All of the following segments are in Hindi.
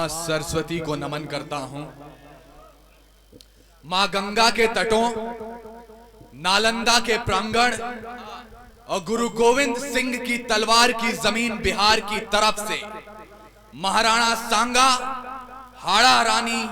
मां सरस्वती को नमन करता हूं। मां गंगा के तटों, नालंदा के प्रांगण और गुरु गोविंद सिंह की तलवार की जमीन बिहार की तरफ से महाराणा सांगा, हाड़ा रानी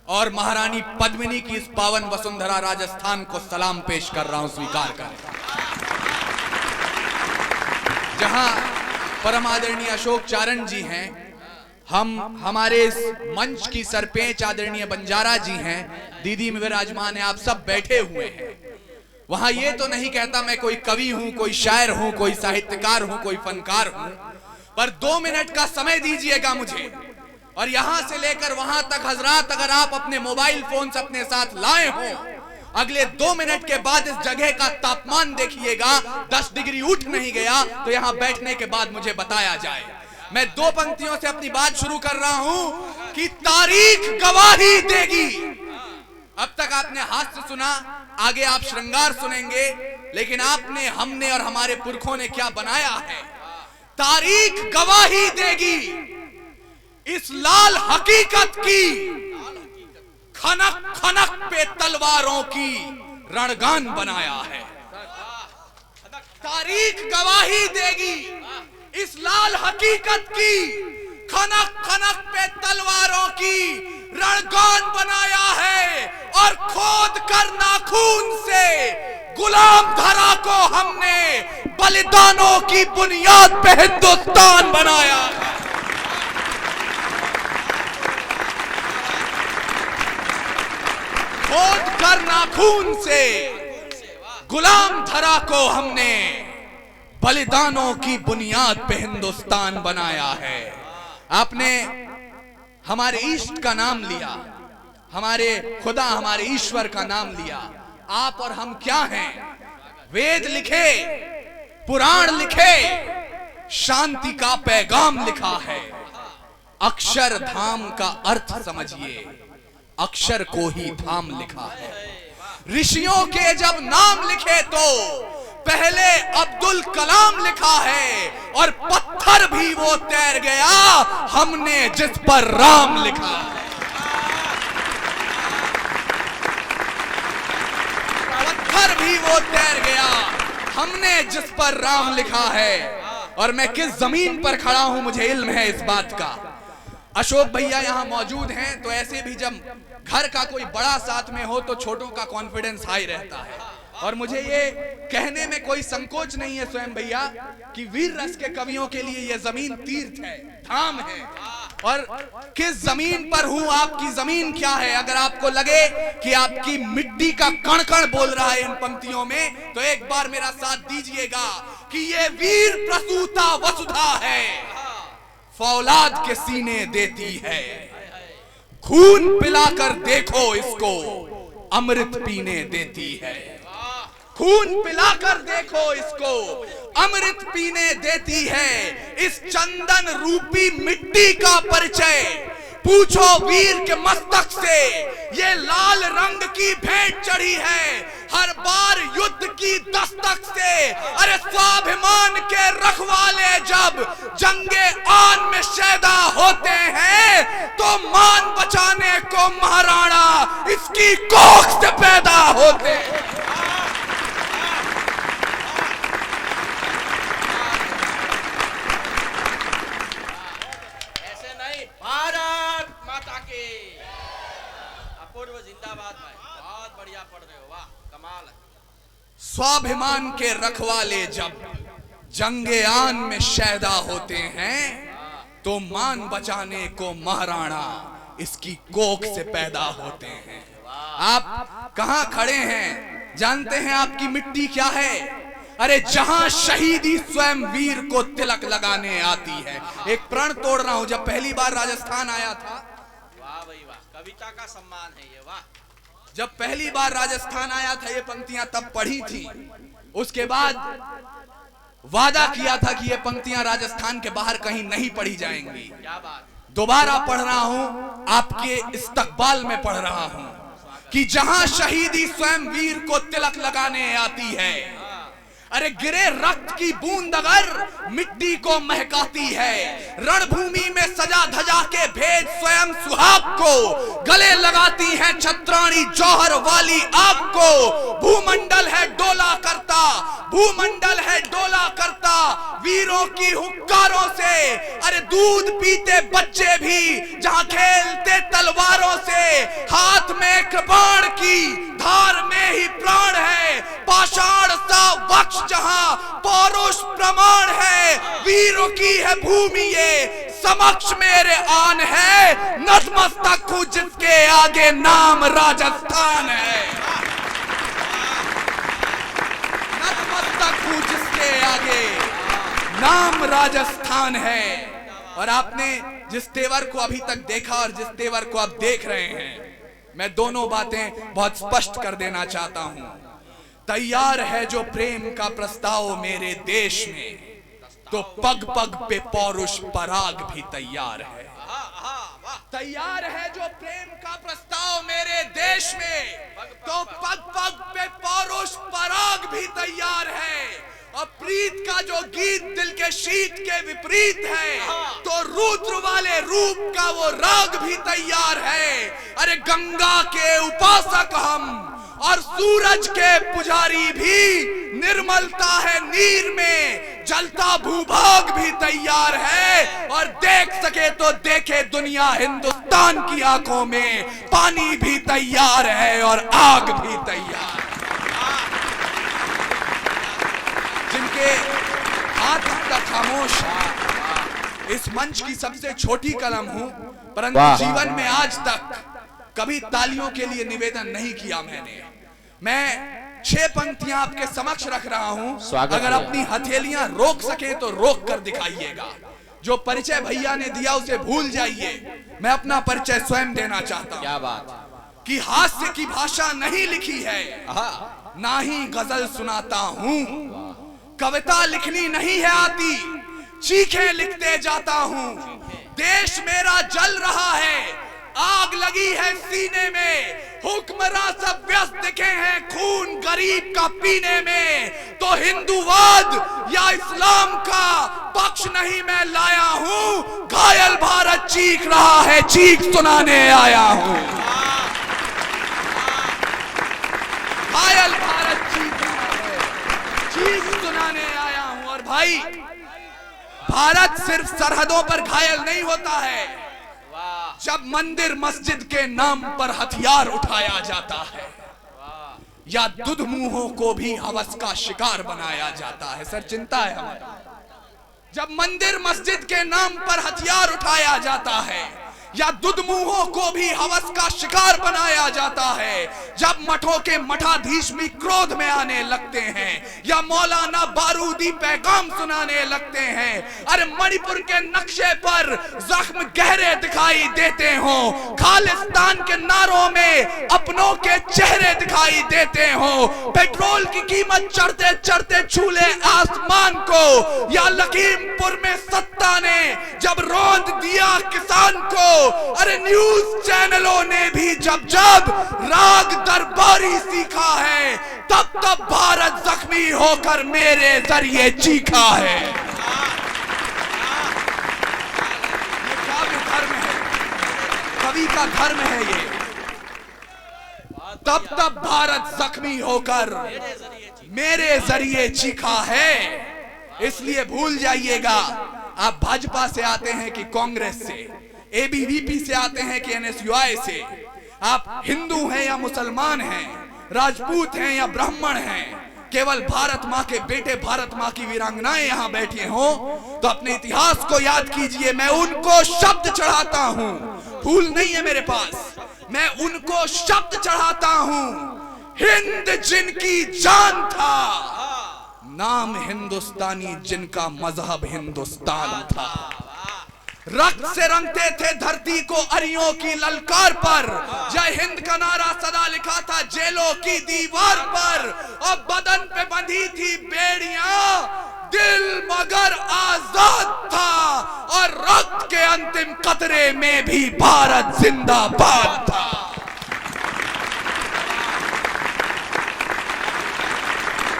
और महारानी पद्मिनी की इस पावन वसुंधरा राजस्थान को सलाम पेश कर रहा हूं, स्वीकार करें। जहां परम आदरणीय अशोक चारण जी हैं, हमारे इस मंच की सरपेंच आदरणीय बंजारा जी हैं, दीदी में विराजमान है, आप सब बैठे हुए हैं। वहां ये तो नहीं कहता मैं कोई कवि हूं, कोई शायर हूं, कोई साहित्यकार हूं, कोई फनकार हूं, पर 2 मिनट का समय दीजिएगा मुझे। और यहां से लेकर वहां तक हजरात, अगर आप अपने मोबाइल फोन से अपने साथ लाए हो, अगले 2 मिनट के बाद इस जगह का तापमान देखिएगा, 10 डिग्री उठ नहीं गया तो यहां बैठने के बाद मुझे बताया जाए। मैं 2 पंक्तियों से अपनी बात शुरू कर रहा हूं कि तारीख गवाही देगी। अब तक आपने हास्य सुना, आगे आप श्रृंगार सुनेंगे, लेकिन आपने, हमने और हमारे पुरखों ने क्या बनाया है, तारीख गवाही देगी। इस लाल हकीकत की खनक खनक पे तलवारों की रणगान बनाया है। तारीख गवाही देगी, इस लाल हकीकत की खनक खनक पे तलवारों की रणगान बनाया है। और खोद कर नाखून से गुलाम धरा को हमने बलिदानों की बुनियाद पे हिंदुस्तान बनाया है। खोद कर नाखून से गुलाम धरा को हमने बलिदानों की बुनियाद पे हिंदुस्तान बनाया है। आपने हमारे इष्ट का नाम लिया, हमारे खुदा, हमारे ईश्वर का नाम लिया। आप और हम क्या हैं? वेद लिखे, पुराण लिखे, शांति का पैगाम लिखा है। अक्षर धाम का अर्थ समझिए, अक्षर को ही धाम लिखा है। ऋषियों के जब नाम लिखे तो पहले अब्दुल कलाम लिखा है, और पत्थर भी वो तैर गया हमने जिस पर राम लिखा है। पत्थर भी वो तैर गया हमने जिस पर राम लिखा है। और मैं किस जमीन पर खड़ा हूं मुझे इल्म है इस बात का। अशोक भैया यहां मौजूद हैं, तो ऐसे भी जब घर का कोई बड़ा साथ में हो तो छोटों का कॉन्फिडेंस हाई रहता है। और मुझे ये कहने में कोई संकोच नहीं है स्वयं भैया कि वीर रस के कवियों के लिए ये जमीन तीर्थ है, धाम है। और किस जमीन पर हूं, आपकी जमीन क्या है? अगर आपको लगे कि आपकी मिट्टी का कण कण बोल रहा है इन पंक्तियों में, तो एक बार मेरा साथ दीजिएगा कि ये वीर प्रसूता वसुधा है, फौलाद के सीने देती है। खून पिलाकर देखो इसको, अमृत पीने देती है। खून पिलाकर देखो इसको, अमृत पीने देती है। इस चंदन रूपी मिट्टी का परिचय पूछो वीर के मस्तक से, ये लाल रंग की भेंट चढ़ी है हर बार युद्ध की दस्तक से। अरे स्वाभिमान के रखवाले जब जंगे आन में शैदा होते हैं, तो मान बचाने को महाराणा इसकी कोख से पैदा होते हैं। भारत माता की अपूर्व जिंदाबाद भाई, बहुत बढ़िया पढ़ रहे हो, वाह कमाल है। स्वाभिमान के रखवाले जब जंगे आन में शैदा होते हैं, तो मान बचाने को महाराणा इसकी कोख से पैदा होते हैं। आप कहां खड़े हैं? जानते हैं आपकी मिट्टी क्या है? अरे जहां शहीदी स्वयं वीर को तिलक लगाने आती है। एक प्रण तोड़ रहा हूं, जब पहली बार राजस्थान आया था, वाह भाई वाह, कविता का सम्मान है ये, वाह। जब पहली बार राजस्थान आया था, ये पंक्तियां तब पढ़ी थी। उसके बाद वादा किया था कि ये पंक्तियां राजस्थान के बाहर कहीं नहीं पढ़ी जाएंगी। क्या बात। दोबारा पढ़ रहा हूं, आपके इस्तकबाल में पढ़ रहा हूं कि जहां शहीदी स्वयं वीर को तिलक लगाने आती है, अरे गिरे रक्त की बूंद अगर मिट्टी को महकाती है, रणभूमि में सजा धजा के भेज स्वयं सुहाग को, गले लगाती है छत्राणी जौहर वाली आग को। भूमंडल है डोला करता, भूमंडल है डोला करता वीरों की हुक्कारों से। अरे दूध पीते बच्चे भी जहां खेलते तलवारों से, हाथ में कृपाण की धार में ही प्राण है। पाषाण सा वक्ष जहां पौरुष प्रमाण है, वीरों की है भूमि ये, समक्ष मेरे आन है। नतमस्तक हूं जिसके आगे नाम राजस्थान है, नतमस्तक हूं जिसके आगे नाम राजस्थान है। और आपने जिस तेवर को अभी तक देखा और जिस तेवर को आप देख रहे हैं, मैं दोनों बातें बहुत स्पष्ट कर देना चाहता हूं। तैयार है जो प्रेम का प्रस्ताव मेरे देश में, तो पग पग पे पौरुष पराग भी तैयार है। तैयार है जो प्रेम का प्रस्ताव मेरे देश में, तो पग पग पे पौरुष पराग भी तैयार है। और प्रीत का जो गीत दिल के शीत के विपरीत है, तो रुद्र वाले रूप का वो राग भी तैयार है। अरे गंगा के उपासक हम और सूरज के पुजारी भी, निर्मलता है नीर में, जलता भूभाग भी तैयार है। और देख सके तो देखे दुनिया हिंदुस्तान की आंखों में, पानी भी तैयार है और आग भी तैयार है। जिनके हाथ तक खामोश है, इस मंच की सबसे छोटी कलम हूं, परंतु जीवन में आज तक कभी तालियों के लिए निवेदन नहीं किया मैंने। मैं 6 पंक्तियां आपके समक्ष रख रहा हूं, अगर अपनी हथेलियां रोक सके तो रोक कर दिखाइएगा। जो परिचय भैया ने दिया उसे भूल जाइए, मैं अपना परिचय स्वयं देना चाहता हूं। क्या बात कि हास्य की भाषा नहीं लिखी है, ना ही गजल सुनाता हूं, कविता लिखनी नहीं है आती, चीखें लिखते जाता हूं। देश मेरा जल रहा है, आग लगी है सीने में, हुक्मरां सब व्यस्त दिखे हैं खून गरीब का पीने में। तो हिंदूवाद या इस्लाम का पक्ष नहीं मैं लाया हूं, घायल भारत चीख रहा है, चीख सुनाने आया हूं। घायल भारत चीख रहा है, चीख सुनाने आया हूं। और भाई, भारत सिर्फ सरहदों पर घायल नहीं होता है, जब मंदिर मस्जिद के नाम पर हथियार उठाया जाता है, या दुधमुहों को भी हवस का शिकार बनाया जाता है। सर चिंता है हमारी, जब मंदिर मस्जिद के नाम पर हथियार उठाया जाता है, या दुधमुहों को भी हवस का शिकार बनाया जाता है, जब मठों के मठाधीश भी क्रोध में आने लगते हैं, या मौलाना बारूदी पैगाम सुनाने लगते हैं। अरे मणिपुर के नक्शे पर जख्म गहरे दिखाई देते हो, खालिस्तान के नारों में अपनों के चेहरे दिखाई देते हो, पेट्रोल की कीमत चढ़ते चढ़ते छूले आसमान को, या लखीमपुर में सत्ता ने जब रौंद दिया किसान को। अरे न्यूज चैनलों ने भी जब जब राग दरबारी सीखा है, तब तब भारत जख्मी होकर मेरे जरिए चीखा है। ये काव्य धर्म है, कवि का धर्म है ये। तब तब भारत जख्मी होकर मेरे जरिए चीखा है। इसलिए भूल जाइएगा, आप भाजपा से आते हैं कि कांग्रेस से, एबीवीपी से आते हैं कि एनएसयूआई से, आप हिंदू हैं या मुसलमान हैं, राजपूत हैं या ब्राह्मण हैं, केवल भारत माँ के बेटे, भारत माँ की वीरांगनाएं यहाँ बैठी हो, तो अपने इतिहास को याद कीजिए। मैं उनको शब्द चढ़ाता हूँ, फूल नहीं है मेरे पास, मैं उनको शब्द चढ़ाता हूँ। हिंद जिनकी जान था, नाम हिंदुस्तानी जिनका मजहब हिंदुस्तान था। रक्त से रंगते थे धरती को अरियों की ललकार पर, जय हिंद का नारा सदा लिखा था जेलों की दीवार पर। और बदन पे बंधी थी बेड़ियां, दिल मगर आजाद था, और रक्त के अंतिम कतरे में भी भारत जिंदाबाद था।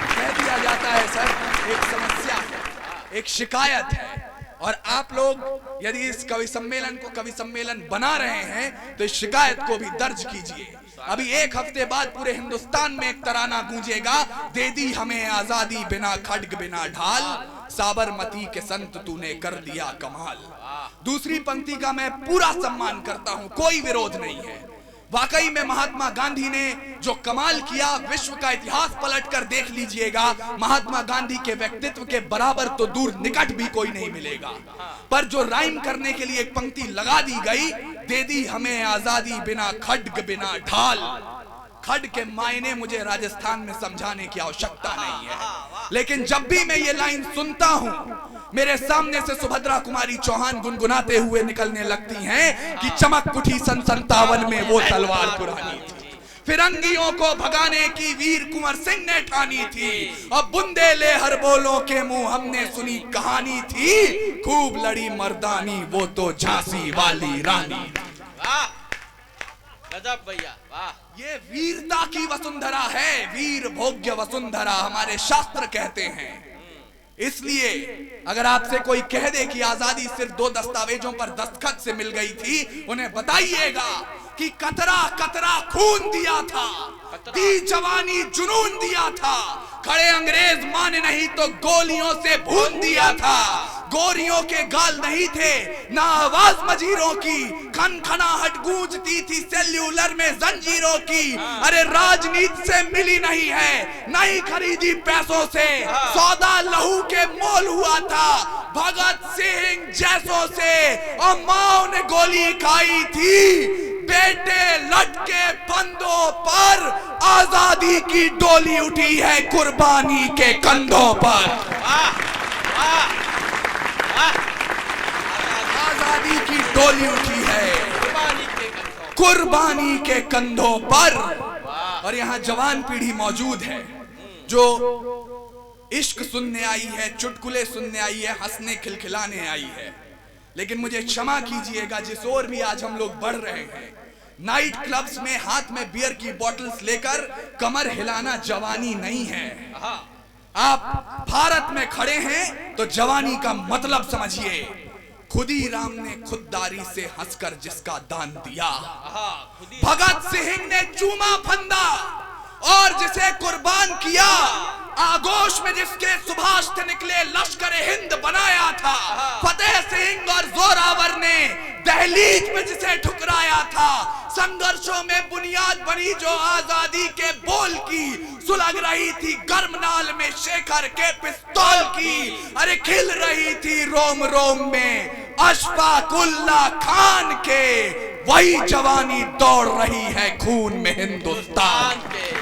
कह दिया जाता है सर, एक समस्या है, एक शिकायत है, और आप लोग यदि इस कवि सम्मेलन को कवि सम्मेलन बना रहे हैं तो इस शिकायत को भी दर्ज कीजिए। अभी एक हफ्ते बाद पूरे हिंदुस्तान में एक तराना गूंजेगा, दे दी हमें आजादी बिना खड्ग बिना ढाल, साबरमती के संत तूने कर दिया कमाल। दूसरी पंक्ति का मैं पूरा सम्मान करता हूं, कोई विरोध नहीं है। वाकई में महात्मा गांधी ने जो कमाल किया, विश्व का इतिहास पलटकर देख लीजिएगा, महात्मा गांधी के व्यक्तित्व के बराबर तो दूर निकट भी कोई नहीं मिलेगा। पर जो राइम करने के लिए एक पंक्ति लगा दी गई, दे दी हमें आजादी बिना खड्ग बिना ढाल। खड्ग के मायने मुझे राजस्थान में समझाने की आवश्यकता नहीं है, लेकिन जब भी मैं ये लाइन सुनता हूं, मेरे सामने से सुभद्रा कुमारी चौहान गुनगुनाते हुए निकलने लगती हैं कि चमक उठी सन 57 में वो तलवार पुरानी थी, फिरंगियों को भगाने की वीर कुंवर सिंह ने ठानी थी, अब बुंदेले हर बोलों के मुंह हमने सुनी कहानी थी, खूब लड़ी मर्दानी वो तो झांसी वाली रानी। गजब भैया, वाह। ये वीरता की वसुंधरा है, वीर भोग्य वसुंधरा हमारे शास्त्र कहते हैं। इसलिए अगर आपसे कोई कह दे कि आजादी सिर्फ 2 दस्तावेजों पर दस्तखत से मिल गई थी, उन्हें बताइएगा कि कतरा कतरा खून दिया था, दी जवानी जुनून दिया था, खड़े अंग्रेज माने नहीं तो गोलियों से भून दिया था, गोरियों के गाल नहीं थे ना आवाज मजीरों की, खनखनाहट गूंजती थी सेल्यूलर में जंजीरों की, अरे राजनीति से मिली नहीं है, नहीं खरीदी पैसों से, सौदा लहू के मोल हुआ था, भगत सिंह जैसों से, और माओ ने गोली खाई थी, बेटे लटके फंदों पर, आजादी की डोली उठी है कुर्बानी के कंधों पर। आजादी की डोली उठी है कुर्बानी के कंधों पर। और यहाँ जवान पीढ़ी मौजूद है जो इश्क सुनने आई है, चुटकुले सुनने आई है, हंसने खिलखिलाने आई है। लेकिन मुझे क्षमा कीजिएगा, जिस ओर भी आज हम लोग बढ़ रहे हैं, नाइट क्लब्स में हाथ में बियर की बोतल्स लेकर कमर हिलाना जवानी नहीं है। आप भारत में खड़े हैं तो जवानी का मतलब समझिए, खुदी राम ने खुददारी से हंसकर जिसका दान दिया, भगत सिंह ने चूमा फंदा और जिसे कुर्बान किया, आगोश में जिसके सुभाष थे निकले लश्कर हिंद बनाया था, फतेह सिंह और जोरावर ने दहलीज में जिसे ठुकराया था, संघर्षों में बुनियाद बनी जो आजादी के बोल की, सुलग रही थी गर्म नाल में शेखर के पिस्तौल की, अरे खिल रही थी रोम रोम में अशफाकुल्ला खान के, वही जवानी दौड़ रही है खून में हिंदुस्तान के।